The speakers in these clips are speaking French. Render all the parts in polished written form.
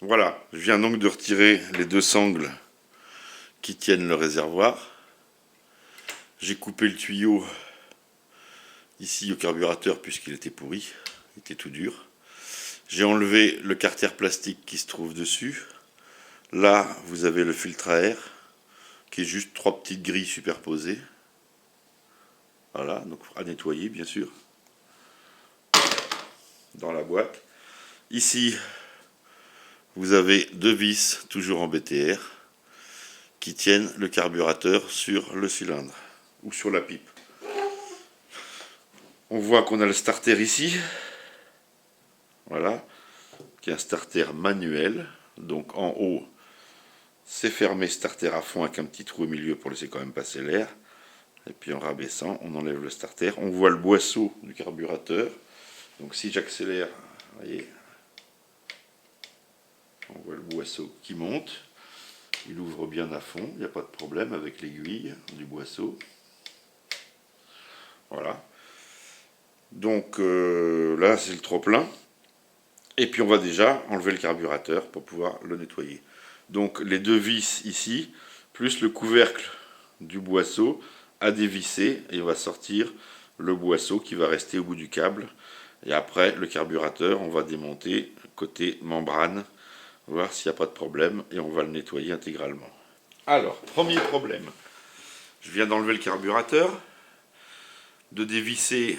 Voilà, je viens donc de retirer les deux sangles qui tiennent le réservoir. J'ai coupé le tuyau ici au carburateur puisqu'il était pourri, il était tout dur. J'ai enlevé le carter plastique qui se trouve dessus. Là, vous avez le filtre à air qui est juste trois petites grilles superposées. Voilà, donc à nettoyer bien sûr dans la boîte. Ici, vous avez deux vis toujours en BTR qui tiennent le carburateur sur le cylindre ou sur la pipe. On voit qu'on a le starter ici, voilà, qui est un starter manuel. Donc en haut, c'est fermé starter à fond avec un petit trou au milieu pour laisser quand même passer l'air. Et puis en rabaissant, on enlève le starter. On voit le boisseau du carburateur. Donc si j'accélère, vous voyez, on voit le boisseau qui monte. Il ouvre bien à fond, il n'y a pas de problème avec l'aiguille du boisseau. Voilà. Donc là, c'est le trop-plein. Et puis on va déjà enlever le carburateur pour pouvoir le nettoyer. Donc les deux vis ici, plus le couvercle du boisseau à dévisser, et on va sortir le boisseau qui va rester au bout du câble. Et après le carburateur, on va démonter côté membrane, voir s'il n'y a pas de problème, et on va le nettoyer intégralement. Alors, premier problème, je viens d'enlever le carburateur, de dévisser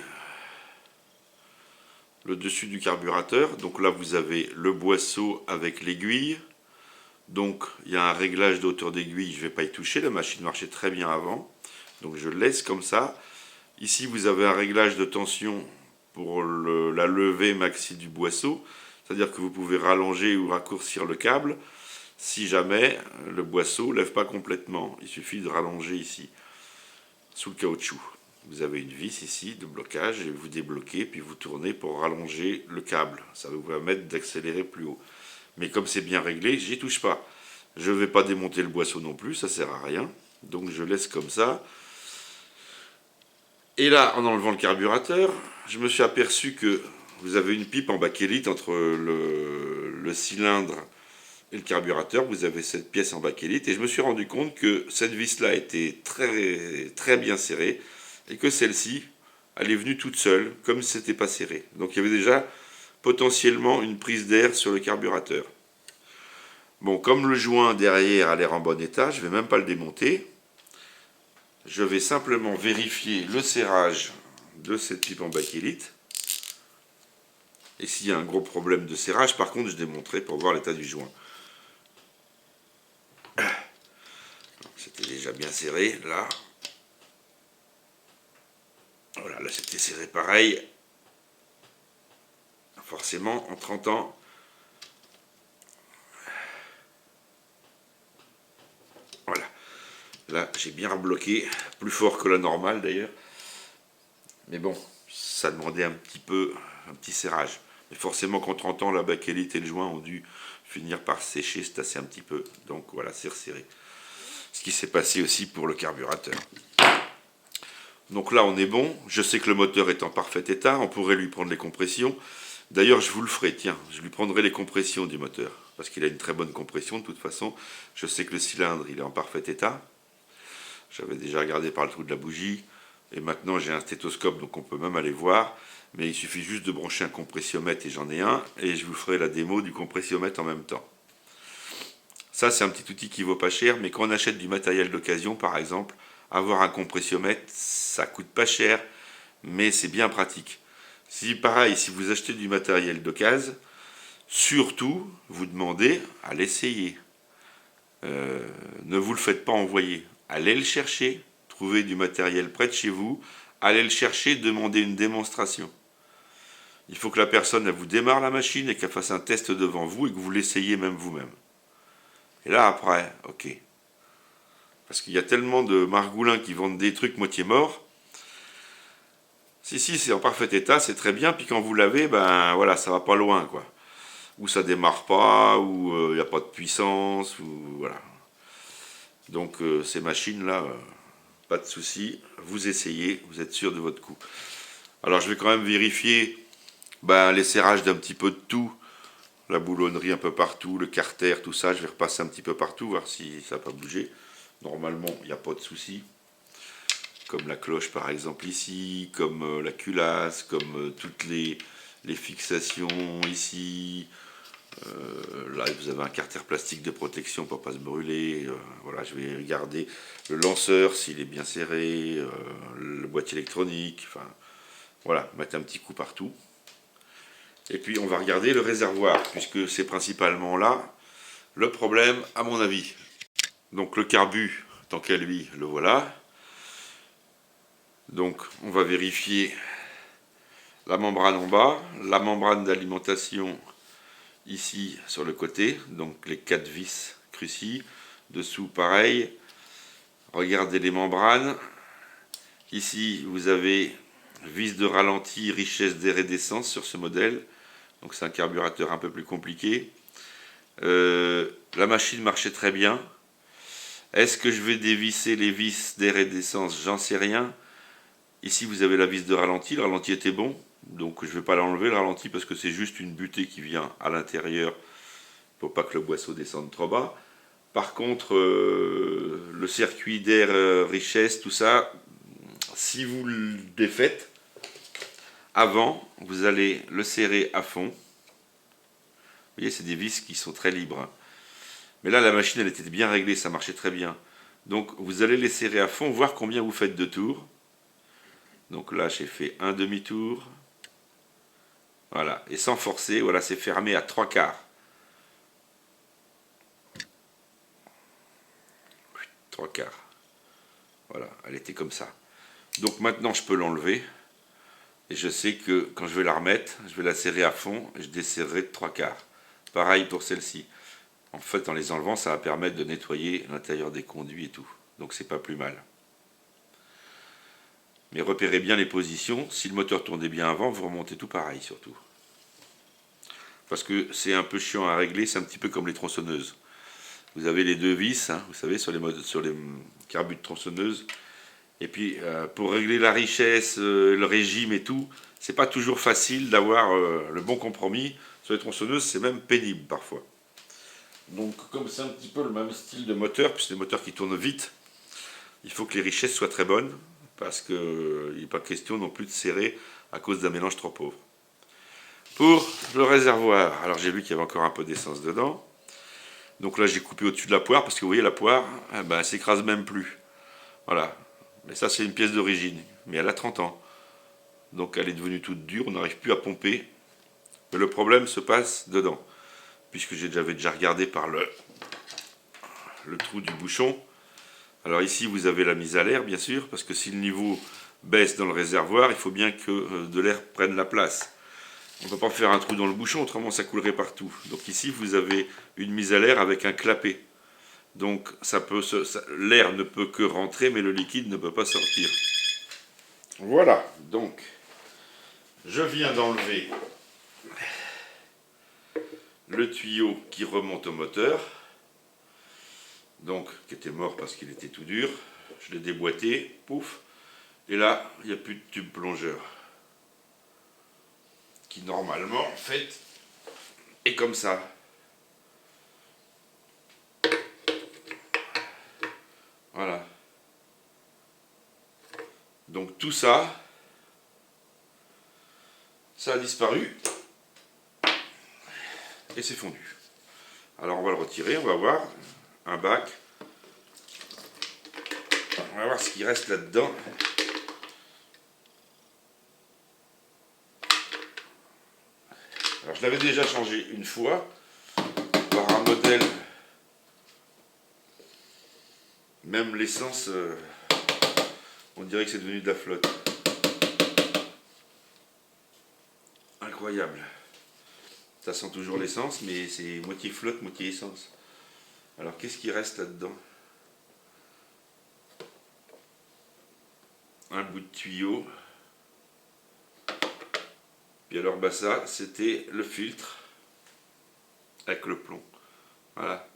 le dessus du carburateur. Donc là, vous avez le boisseau avec l'aiguille. Donc il y a un réglage de hauteur d'aiguille, je ne vais pas y toucher, la machine marchait très bien avant. Donc je le laisse comme ça. Ici, vous avez un réglage de tension pour la levée maxi du boisseau. C'est-à-dire que vous pouvez rallonger ou raccourcir le câble si jamais le boisseau ne lève pas complètement. Il suffit de rallonger ici, sous le caoutchouc. Vous avez une vis ici de blocage et vous débloquez, puis vous tournez pour rallonger le câble. Ça va vous permettre d'accélérer plus haut. Mais comme c'est bien réglé, j'y touche pas. Je ne vais pas démonter le boisseau non plus, ça sert à rien. Donc je laisse comme ça. Et là, en enlevant le carburateur, je me suis aperçu que vous avez une pipe en bakélite entre le cylindre et le carburateur. Vous avez cette pièce en bakélite. Et je me suis rendu compte que cette vis-là était très, très bien serrée. Et que celle-ci, elle est venue toute seule, comme si c'était pas serré. Donc il y avait déjà potentiellement une prise d'air sur le carburateur. Bon, comme le joint derrière a l'air en bon état, je ne vais même pas le démonter. Je vais simplement vérifier le serrage de cette pipe en bakélite. Et s'il y a un gros problème de serrage, par contre, je démonterai pour voir l'état du joint. C'était déjà bien serré, là. Voilà, là c'était serré pareil. Forcément, en 30 ans, voilà. Là, j'ai bien rebloqué, plus fort que la normale d'ailleurs. Mais bon, ça demandait un petit serrage. Mais forcément, qu'en 30 ans, la bakélite et le joint ont dû finir par sécher, se tasser un petit peu. Donc voilà, c'est resserré. Ce qui s'est passé aussi pour le carburateur. Donc là, on est bon. Je sais que le moteur est en parfait état. On pourrait lui prendre les compressions. D'ailleurs, je vous le ferai, tiens, je lui prendrai les compressions du moteur. Parce qu'il a une très bonne compression de toute façon. Je sais que le cylindre, il est en parfait état. J'avais déjà regardé par le trou de la bougie. Et maintenant, j'ai un stéthoscope, donc on peut même aller voir. Mais il suffit juste de brancher un compressiomètre, et j'en ai un. Et je vous ferai la démo du compressiomètre en même temps. Ça, c'est un petit outil qui vaut pas cher. Mais quand on achète du matériel d'occasion, par exemple, avoir un compressiomètre, ça coûte pas cher. Mais c'est bien pratique. Si pareil, si vous achetez du matériel d'occasion, surtout, vous demandez à l'essayer. Ne vous le faites pas envoyer. Allez le chercher, trouvez du matériel près de chez vous, allez le chercher, demandez une démonstration. Il faut que la personne elle vous démarre la machine et qu'elle fasse un test devant vous et que vous l'essayiez même vous-même. Et là après, ok. Parce qu'il y a tellement de margoulins qui vendent des trucs moitié morts. Si c'est en parfait état, c'est très bien, puis quand vous l'avez, ben voilà, ça va pas loin quoi. Ou ça démarre pas, ou il n'y a pas de puissance, ou voilà. Donc ces machines-là, pas de souci, vous essayez, vous êtes sûr de votre coup. Alors je vais quand même vérifier les serrages d'un petit peu de tout la boulonnerie un peu partout, le carter, tout ça, je vais repasser un petit peu partout, voir si ça n'a pas bougé. Normalement, il n'y a pas de souci. Comme la cloche par exemple ici, comme la culasse, comme toutes les fixations ici. Là, vous avez un carter plastique de protection pour ne pas se brûler. Voilà, je vais regarder le lanceur s'il est bien serré, le boîtier électronique. Enfin, voilà, mettre un petit coup partout. Et puis, on va regarder le réservoir, puisque c'est principalement là le problème, à mon avis. Donc, le carbu, tant qu'à lui, le voilà. Donc, on va vérifier la membrane en bas, la membrane d'alimentation ici sur le côté, donc les 4 vis crucis, dessous pareil. Regardez les membranes. Ici, vous avez vis de ralenti, richesse d'air et d'essence sur ce modèle. Donc c'est un carburateur un peu plus compliqué. La machine marchait très bien. Est-ce que je vais dévisser les vis d'air et d'essence? J'en sais rien. Ici, vous avez la vis de ralenti. Le ralenti était bon. Donc je ne vais pas l'enlever, le ralenti, parce que c'est juste une butée qui vient à l'intérieur pour pas que le boisseau descende trop bas. Par contre, le circuit d'air, richesse, tout ça, si vous le défaites, avant, vous allez le serrer à fond. Vous voyez, c'est des vis qui sont très libres. Mais là, la machine, elle était bien réglée, ça marchait très bien. Donc, vous allez les serrer à fond, voir combien vous faites de tours. Donc là, j'ai fait un demi-tour. Voilà, et sans forcer, voilà, c'est fermé à 3/4. 3/4. Voilà, elle était comme ça. Donc maintenant, je peux l'enlever. Et je sais que quand je vais la remettre, je vais la serrer à fond et je desserrerai de 3/4. Pareil pour celle-ci. En fait, en les enlevant, ça va permettre de nettoyer l'intérieur des conduits et tout. Donc c'est pas plus mal. Mais repérez bien les positions. Si le moteur tournait bien avant, vous remontez tout pareil surtout. Parce que c'est un peu chiant à régler, c'est un petit peu comme les tronçonneuses. Vous avez les deux vis, hein, vous savez, sur les carbus de tronçonneuse. Et puis, pour régler la richesse, le régime et tout, c'est pas toujours facile d'avoir le bon compromis. Sur les tronçonneuses, c'est même pénible parfois. Donc, comme c'est un petit peu le même style de moteur, puis c'est des moteurs qui tournent vite, il faut que les richesses soient très bonnes, parce qu'il n'est pas question non plus de serrer à cause d'un mélange trop pauvre. Pour le réservoir, alors j'ai vu qu'il y avait encore un peu d'essence dedans. Donc là, j'ai coupé au-dessus de la poire, parce que vous voyez, la poire, eh ben, elle s'écrase même plus. Voilà. Mais ça, c'est une pièce d'origine. Mais elle a 30 ans. Donc elle est devenue toute dure, on n'arrive plus à pomper. Mais le problème se passe dedans. Puisque j'avais déjà regardé par le trou du bouchon. Alors ici, vous avez la mise à l'air, bien sûr, parce que si le niveau baisse dans le réservoir, il faut bien que de l'air prenne la place. On ne peut pas faire un trou dans le bouchon, autrement ça coulerait partout. Donc ici, vous avez une mise à l'air avec un clapet. Donc l'air ne peut que rentrer, mais le liquide ne peut pas sortir. Voilà, donc je viens d'enlever le tuyau qui remonte au moteur, donc qui était mort parce qu'il était tout dur. Je l'ai déboîté, pouf, et là, il n'y a plus de tube plongeur. Qui normalement, en fait, est comme ça. Voilà. Donc tout ça, ça a disparu et c'est fondu. Alors on va le retirer, on va voir un bac. On va voir ce qui reste là-dedans. Alors je l'avais déjà changé une fois par un modèle. Même l'essence, on dirait que c'est devenu de la flotte. Incroyable. Ça sent toujours l'essence, mais c'est moitié flotte, moitié essence. Alors qu'est-ce qui reste là-dedans? Un bout de tuyau. Puis alors bah ça, c'était le filtre avec le plomb. Voilà.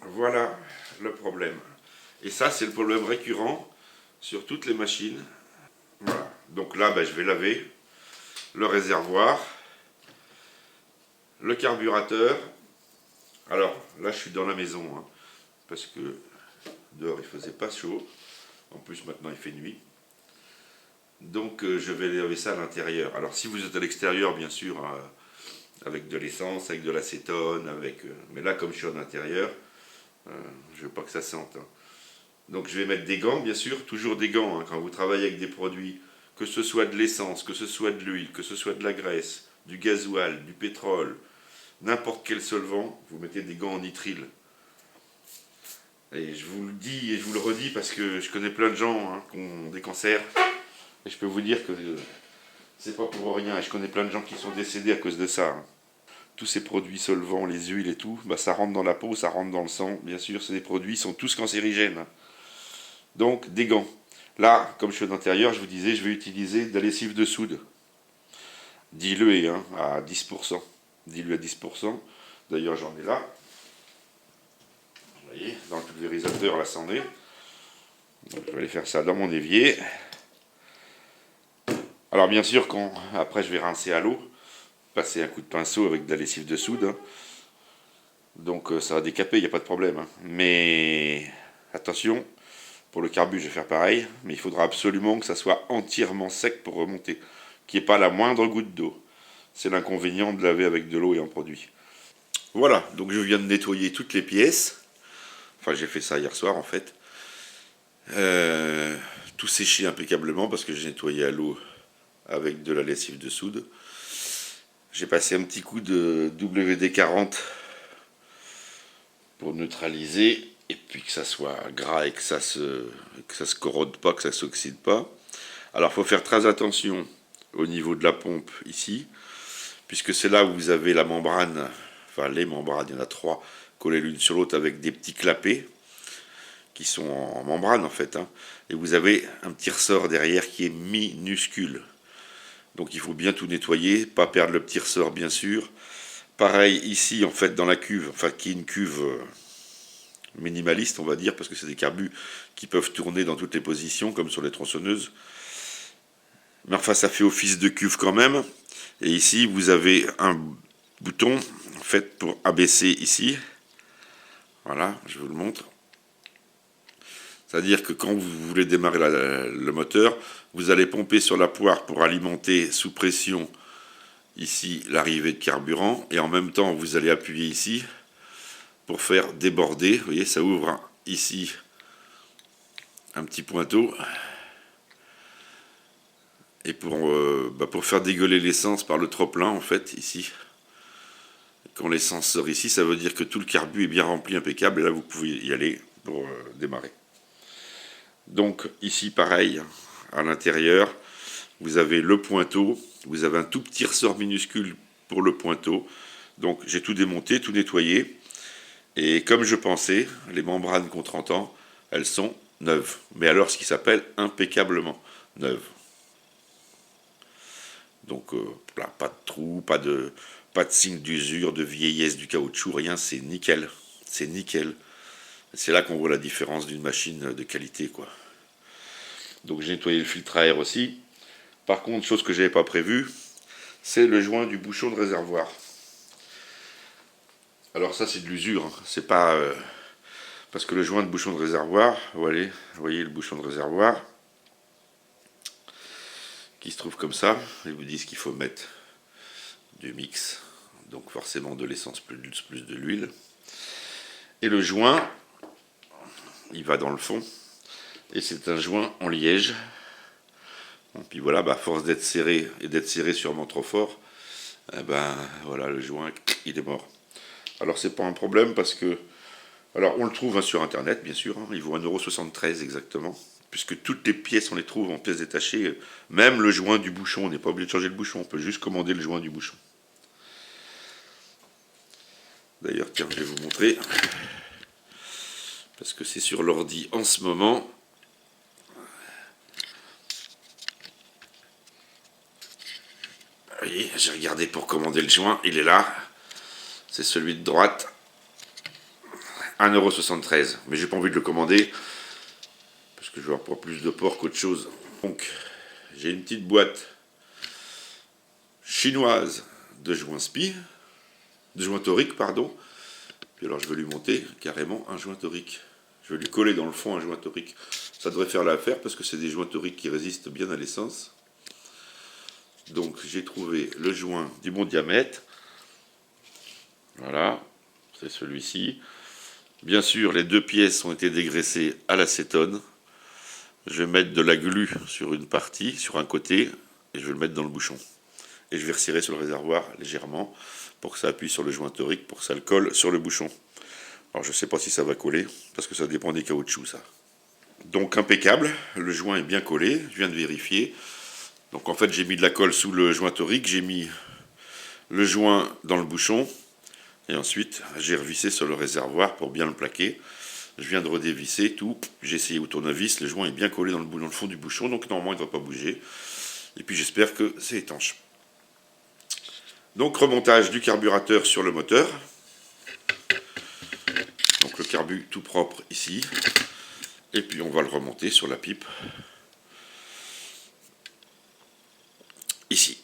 Voilà le problème. Et ça, c'est le problème récurrent sur toutes les machines. Voilà. Donc là, bah, je vais laver. le réservoir, le carburateur. Alors là je suis dans la maison, hein, parce que dehors il faisait pas chaud, en plus maintenant il fait nuit. Donc je vais laver ça à l'intérieur. Alors si vous êtes à l'extérieur, bien sûr, avec de l'essence, avec de l'acétone, mais là comme je suis en intérieur, je veux pas que ça sente, hein. Donc je vais mettre des gants, bien sûr, toujours des gants, hein, quand vous travaillez avec des produits, que ce soit de l'essence, que ce soit de l'huile, que ce soit de la graisse, du gasoil, du pétrole, n'importe quel solvant, vous mettez des gants en nitrile. Et je vous le dis et je vous le redis parce que je connais plein de gens, hein, qui ont des cancers, et je peux vous dire que c'est pas pour rien, et je connais plein de gens qui sont décédés à cause de ça, hein. Tous ces produits solvants, les huiles et tout, bah, ça rentre dans la peau, ça rentre dans le sang, bien sûr, c'est des produits, sont tous cancérigènes. Donc des gants. Là, comme je suis à l'intérieur, je vous disais, je vais utiliser de la lessive de soude. Diluée, hein, à 10%. Diluée à 10%. D'ailleurs, j'en ai là. Vous voyez, dans le pulvérisateur, là, c'en est. Donc, je vais aller faire ça dans mon évier. Alors, bien sûr, après, je vais rincer à l'eau. Passer un coup de pinceau avec de la lessive de soude, hein. Donc, ça va décaper, il n'y a pas de problème, hein. Mais attention, pour le carbu, je vais faire pareil, mais il faudra absolument que ça soit entièrement sec pour remonter, qu'il n'y ait pas la moindre goutte d'eau. C'est l'inconvénient de laver avec de l'eau et un produit. Voilà, donc je viens de nettoyer toutes les pièces. Enfin, j'ai fait ça hier soir en fait. Tout séché impeccablement parce que j'ai nettoyé à l'eau avec de la lessive de soude. J'ai passé un petit coup de WD-40 pour neutraliser et puis que ça soit gras et que ça se corrode pas, que ça s'oxyde pas. Alors il faut faire très attention au niveau de la pompe ici, puisque c'est là où vous avez la membrane, enfin les membranes, il y en a 3 collées l'une sur l'autre avec des petits clapets qui sont en membrane en fait, hein. Et vous avez un petit ressort derrière qui est minuscule. Donc il faut bien tout nettoyer, pas perdre le petit ressort bien sûr. Pareil ici en fait dans la cuve, enfin qui est une cuve minimaliste on va dire, parce que c'est des carbus qui peuvent tourner dans toutes les positions comme sur les tronçonneuses. Mais enfin ça fait office de cuve quand même. Et ici vous avez un bouton en fait pour abaisser ici. Voilà, je vous le montre. C'est-à-dire que quand vous voulez démarrer le moteur, vous allez pomper sur la poire pour alimenter sous pression ici l'arrivée de carburant, et en même temps vous allez appuyer ici pour faire déborder. Vous voyez, ça ouvre ici un petit pointeau, et pour faire dégueuler l'essence par le trop-plein en fait ici. Quand l'essence sort ici, ça veut dire que tout le carbu est bien rempli, impeccable, et là vous pouvez y aller pour démarrer. Donc ici pareil, à l'intérieur, vous avez le pointeau, vous avez un tout petit ressort minuscule pour le pointeau. Donc j'ai tout démonté, tout nettoyé. Et comme je pensais, les membranes qui ont 30 ans, elles sont neuves. Mais alors ce qui s'appelle impeccablement neuves. Donc là, pas de trous, pas de signe d'usure, de vieillesse du caoutchouc, rien, c'est nickel. C'est nickel. C'est là qu'on voit la différence d'une machine de qualité, quoi. Donc j'ai nettoyé le filtre à air aussi. Par contre, chose que je n'avais pas prévue, c'est le joint du bouchon de réservoir. Alors ça c'est de l'usure, hein. C'est pas parce que le joint de bouchon de réservoir, vous voyez le bouchon de réservoir qui se trouve comme ça. Ils vous disent qu'il faut mettre du mix, donc forcément de l'essence plus de l'huile. Et le joint, il va dans le fond, et c'est un joint en liège. Et puis voilà, à force d'être serré et d'être serré sûrement trop fort, voilà, le joint il est mort. Alors c'est pas un problème parce que, alors on le trouve, hein, sur internet bien sûr, hein, il vaut 1,73 € exactement, puisque toutes les pièces on les trouve en pièces détachées, même le joint du bouchon, on n'est pas obligé de changer le bouchon, on peut juste commander le joint du bouchon. D'ailleurs tiens, je vais vous montrer, parce que c'est sur l'ordi en ce moment. Vous voyez, j'ai regardé pour commander le joint, il est là, c'est celui de droite, 1,73 €, mais j'ai pas envie de le commander, parce que je vais avoir plus de porc qu'autre chose. Donc, j'ai une petite boîte chinoise de joint spi, de joint torique, pardon. Puis alors je vais lui monter carrément un joint torique. Je vais lui coller dans le fond un joint torique. Ça devrait faire l'affaire parce que c'est des joints toriques qui résistent bien à l'essence. Donc j'ai trouvé le joint du bon diamètre. Voilà, c'est celui-ci. Bien sûr, les deux pièces ont été dégraissées à l'acétone. Je vais mettre de la glu sur une partie, sur un côté, et je vais le mettre dans le bouchon. Et je vais resserrer sur le réservoir légèrement pour que ça appuie sur le joint torique, pour que ça le colle sur le bouchon. Alors je ne sais pas si ça va coller, parce que ça dépend des caoutchoucs ça. Donc impeccable, le joint est bien collé, je viens de vérifier. Donc en fait j'ai mis de la colle sous le joint torique, j'ai mis le joint dans le bouchon, et ensuite j'ai revissé sur le réservoir pour bien le plaquer. Je viens de redévisser tout, j'ai essayé au tournevis, le joint est bien collé dans le fond du bouchon, donc normalement il ne doit pas bouger. Et puis j'espère que c'est étanche. Donc remontage du carburateur sur le moteur. Donc le carbu tout propre ici. Et puis on va le remonter sur la pipe. Ici.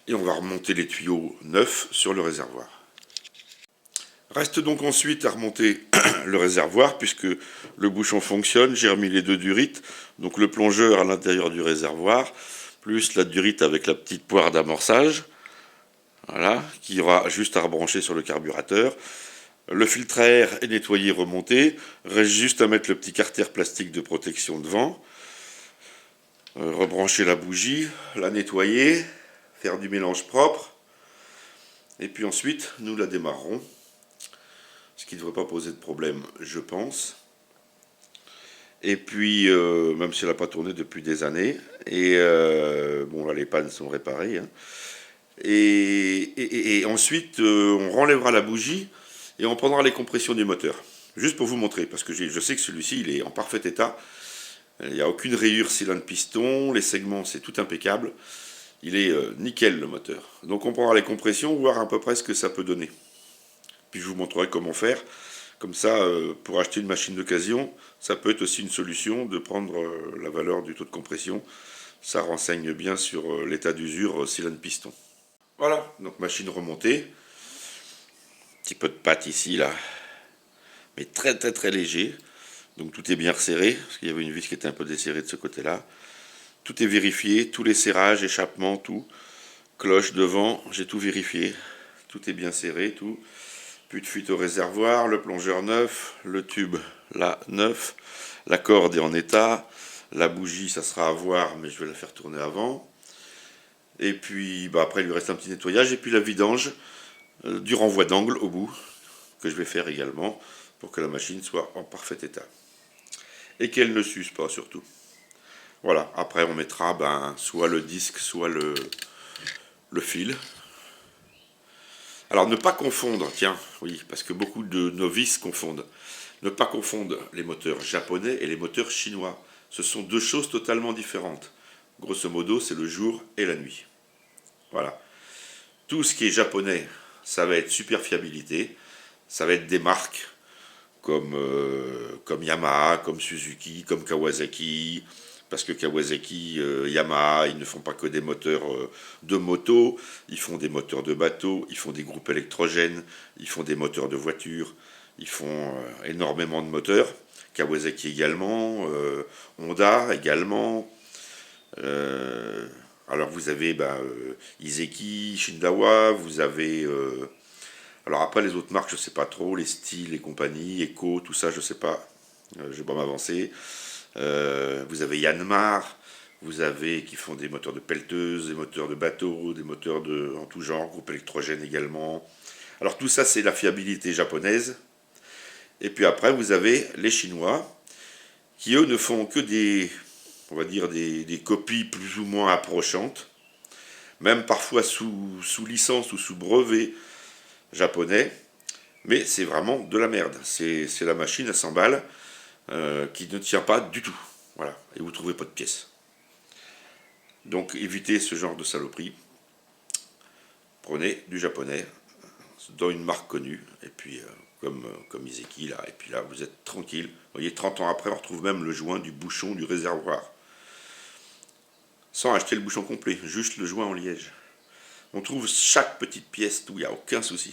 Et on va remonter les tuyaux neufs sur le réservoir. Reste donc ensuite à remonter le réservoir puisque le bouchon fonctionne. J'ai remis les deux durites, donc le plongeur à l'intérieur du réservoir, plus la durite avec la petite poire d'amorçage, voilà, qui aura juste à rebrancher sur le carburateur. Le filtre à air est nettoyé, remonté. Reste juste à mettre le petit carter plastique de protection devant. Rebrancher la bougie, la nettoyer, faire du mélange propre. Et puis ensuite, nous la démarrerons. Ce qui ne devrait pas poser de problème, je pense. Et puis, même si elle n'a pas tourné depuis des années. Et bon, là, les pannes sont réparées. Hein. Et ensuite, on renlèvera la bougie et on prendra les compressions du moteur. Juste pour vous montrer, parce que je sais que celui-ci, il est en parfait état. Il n'y a aucune rayure cylindre-piston, les segments, c'est tout impeccable. Il est nickel, le moteur. Donc on prendra les compressions, voir à peu près ce que ça peut donner. Puis je vous montrerai comment faire. Comme ça, pour acheter une machine d'occasion, ça peut être aussi une solution de prendre la valeur du taux de compression. Ça renseigne bien sur l'état d'usure cylindre-piston. Voilà, donc machine remontée. Petit peu de pâte ici, là. Mais très très très léger. Donc tout est bien resserré, parce qu'il y avait une vis qui était un peu desserrée de ce côté-là. Tout est vérifié, tous les serrages, échappements, tout. Cloche devant, j'ai tout vérifié. Tout est bien serré, tout. Plus de fuite au réservoir, le plongeur neuf, le tube là neuf, la corde est en état, la bougie ça sera à voir mais je vais la faire tourner avant. Et puis bah, après il lui reste un petit nettoyage et puis la vidange du renvoi d'angle au bout que je vais faire également pour que la machine soit en parfait état. Et qu'elle ne s'use pas surtout. Voilà, après on mettra soit le disque, soit le fil. Alors ne pas confondre, tiens, oui, parce que beaucoup de novices confondent. Ne pas confondre les moteurs japonais et les moteurs chinois. Ce sont deux choses totalement différentes. Grosso modo, c'est le jour et la nuit. Voilà. Tout ce qui est japonais, ça va être super fiabilité. Ça va être des marques comme Yamaha, comme Suzuki, comme Kawasaki. Parce que Kawasaki, Yamaha, ils ne font pas que des moteurs de moto, ils font des moteurs de bateau, ils font des groupes électrogènes, ils font des moteurs de voitures, ils font énormément de moteurs. Kawasaki également, Honda également. Alors vous avez Iseki, Shindawa, vous avez... alors après les autres marques, je ne sais pas trop, les styles et compagnie, Eco, tout ça, je ne sais pas, je ne vais pas m'avancer. Vous avez Yanmar, vous avez qui font des moteurs de pelleteuse, des moteurs de bateau, des moteurs en tout genre, groupe électrogène également. Alors tout ça c'est la fiabilité japonaise. Et puis après vous avez les Chinois qui eux ne font que on va dire des copies plus ou moins approchantes, même parfois sous licence ou sous brevet japonais, mais c'est vraiment de la merde. C'est la machine à 100 balles. Qui ne tient pas du tout. Voilà, et vous ne trouvez pas de pièces. Donc évitez ce genre de saloperie. Prenez du japonais, dans une marque connue, et puis comme Iseki, là, et puis là vous êtes tranquille. Vous voyez, 30 ans après, on retrouve même le joint du bouchon du réservoir. sans acheter le bouchon complet, juste le joint en liège. On trouve chaque petite pièce, tout, il n'y a aucun souci.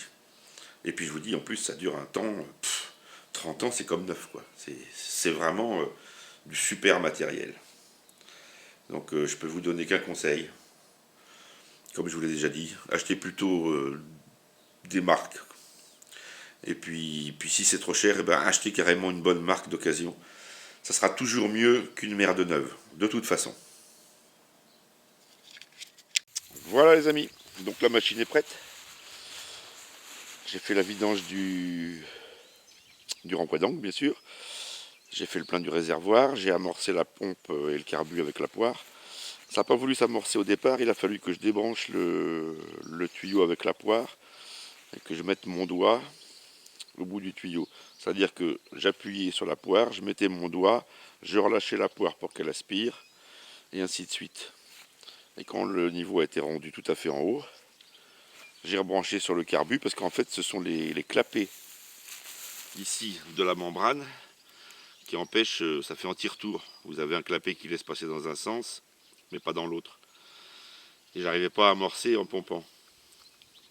Et puis je vous dis, en plus, ça dure un temps, 30 ans, c'est comme neuf, quoi. C'est vraiment du super matériel. Donc je peux vous donner qu'un conseil. Comme je vous l'ai déjà dit, achetez plutôt des marques. Et puis si c'est trop cher, eh ben, achetez carrément une bonne marque d'occasion. Ça sera toujours mieux qu'une merde neuve, de toute façon. Voilà les amis, donc la machine est prête. J'ai fait la vidange du remploi d'angle, bien sûr. J'ai fait le plein du réservoir, j'ai amorcé la pompe et le carbu avec la poire. Ça n'a pas voulu s'amorcer au départ, il a fallu que je débranche le tuyau avec la poire et que je mette mon doigt au bout du tuyau. C'est-à-dire que j'appuyais sur la poire, je mettais mon doigt, je relâchais la poire pour qu'elle aspire, et ainsi de suite. Et quand le niveau a été rendu tout à fait en haut, j'ai rebranché sur le carbu, parce qu'en fait ce sont les clapets ici de la membrane qui empêchent, ça fait anti-retour. Vous avez un clapet qui laisse passer dans un sens, mais pas dans l'autre. Et j'arrivais pas à amorcer en pompant.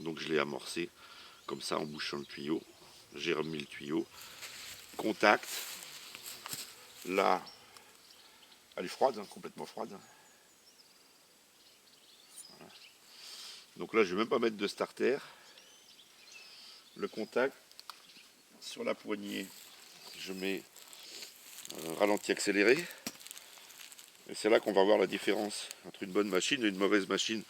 Donc je l'ai amorcé, comme ça en bouchant le tuyau. J'ai remis le tuyau. Contact. Là, elle est froide, hein, complètement froide. Voilà. Donc là, je ne vais même pas mettre de starter. Le contact sur la poignée, je mets ralenti accéléré. Et c'est là qu'on va voir la différence entre une bonne machine et une mauvaise machine.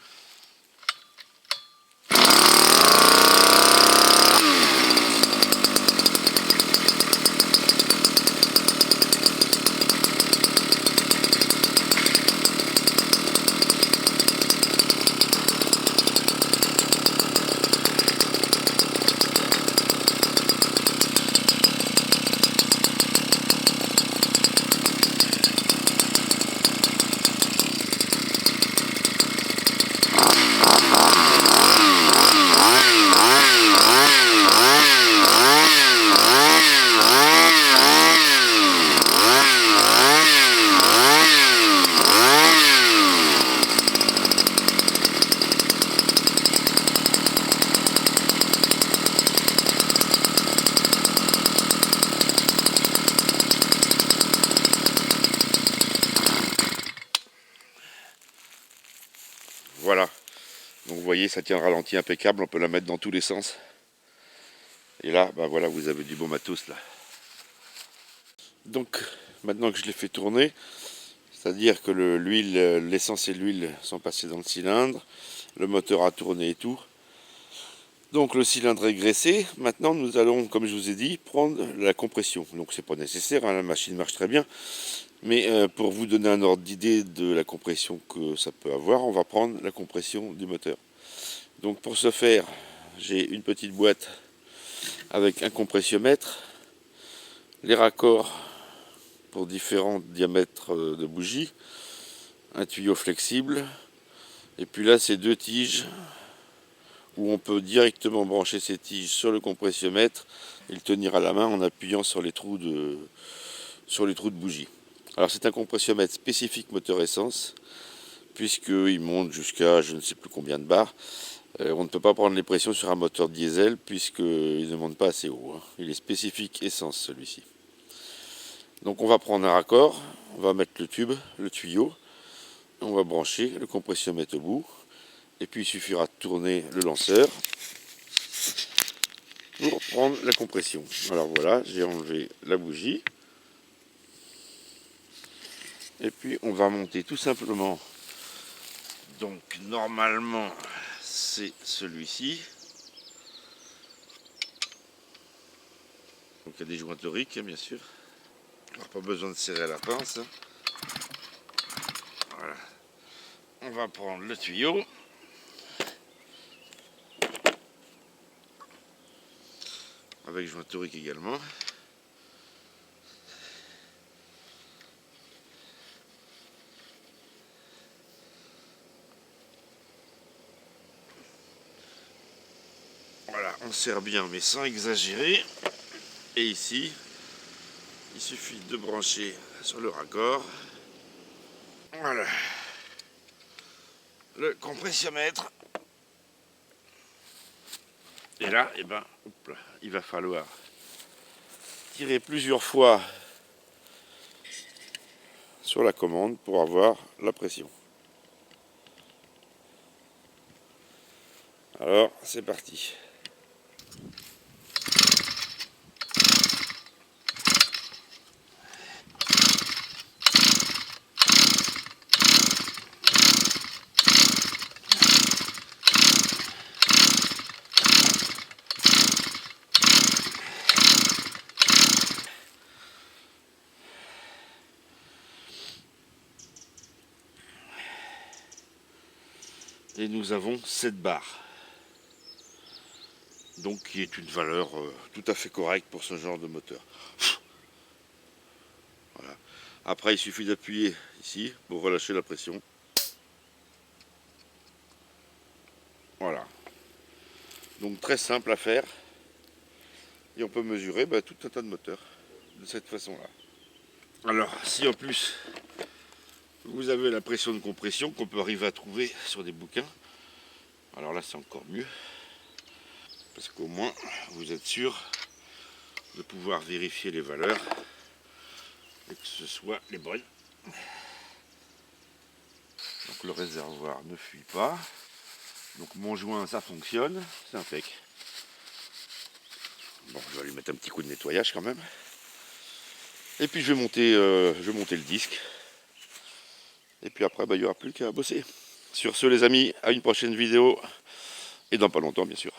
Voilà, donc vous voyez, ça tient un ralenti impeccable, on peut la mettre dans tous les sens. Et là, bah voilà, vous avez du bon matos là. Donc, maintenant que je l'ai fait tourner, c'est-à-dire que l'essence et l'huile sont passées dans le cylindre, le moteur a tourné et tout. Donc le cylindre est graissé. Maintenant, nous allons, comme je vous ai dit, prendre la compression. Donc c'est pas nécessaire, hein, la machine marche très bien. Mais pour vous donner un ordre d'idée de la compression que ça peut avoir, on va prendre la compression du moteur. Donc pour ce faire, j'ai une petite boîte avec un compressiomètre, les raccords pour différents diamètres de bougies, un tuyau flexible, et puis là c'est deux tiges où on peut directement brancher ces tiges sur le compressiomètre et le tenir à la main en appuyant sur les trous de bougie. Alors c'est un compressiomètre spécifique moteur essence, puisqu'il monte jusqu'à je ne sais plus combien de bars. On ne peut pas prendre les pressions sur un moteur diesel puisqu'il ne monte pas assez haut, hein. Il est spécifique essence celui-ci. Donc on va prendre un raccord, on va mettre le tube, le tuyau, on va brancher le compressiomètre au bout, et puis il suffira de tourner le lanceur pour prendre la compression. Alors voilà, j'ai enlevé la bougie, et puis on va monter tout simplement. Donc normalement c'est celui-ci. Donc il y a des joints toriques bien sûr. Alors pas besoin de serrer à la pince. Voilà. On va prendre le tuyau. Avec joint torique également. Voilà, on serre bien mais sans exagérer. Et ici, il suffit de brancher sur le raccord. Voilà. le compressiomètre. Et là, eh ben, hop là, il va falloir tirer plusieurs fois sur la commande pour avoir la pression. Alors, c'est parti. Et nous avons 7 bars. Donc qui est une valeur tout à fait correcte pour ce genre de moteur. Voilà. Après il suffit d'appuyer ici pour relâcher la pression. Voilà. Donc très simple à faire. Et on peut mesurer tout un tas de moteurs de cette façon-là. Alors si en plus vous avez la pression de compression qu'on peut arriver à trouver sur des bouquins, alors là c'est encore mieux. Parce qu'au moins vous êtes sûr de pouvoir vérifier les valeurs et que ce soit les bonnes. Donc le réservoir ne fuit pas. Donc mon joint ça fonctionne, c'est impec. Bon, je vais lui mettre un petit coup de nettoyage quand même. Et puis je vais monter le disque. Et puis après il n'y aura plus qu'à bosser. Sur ce les amis, à une prochaine vidéo. Et dans pas longtemps bien sûr.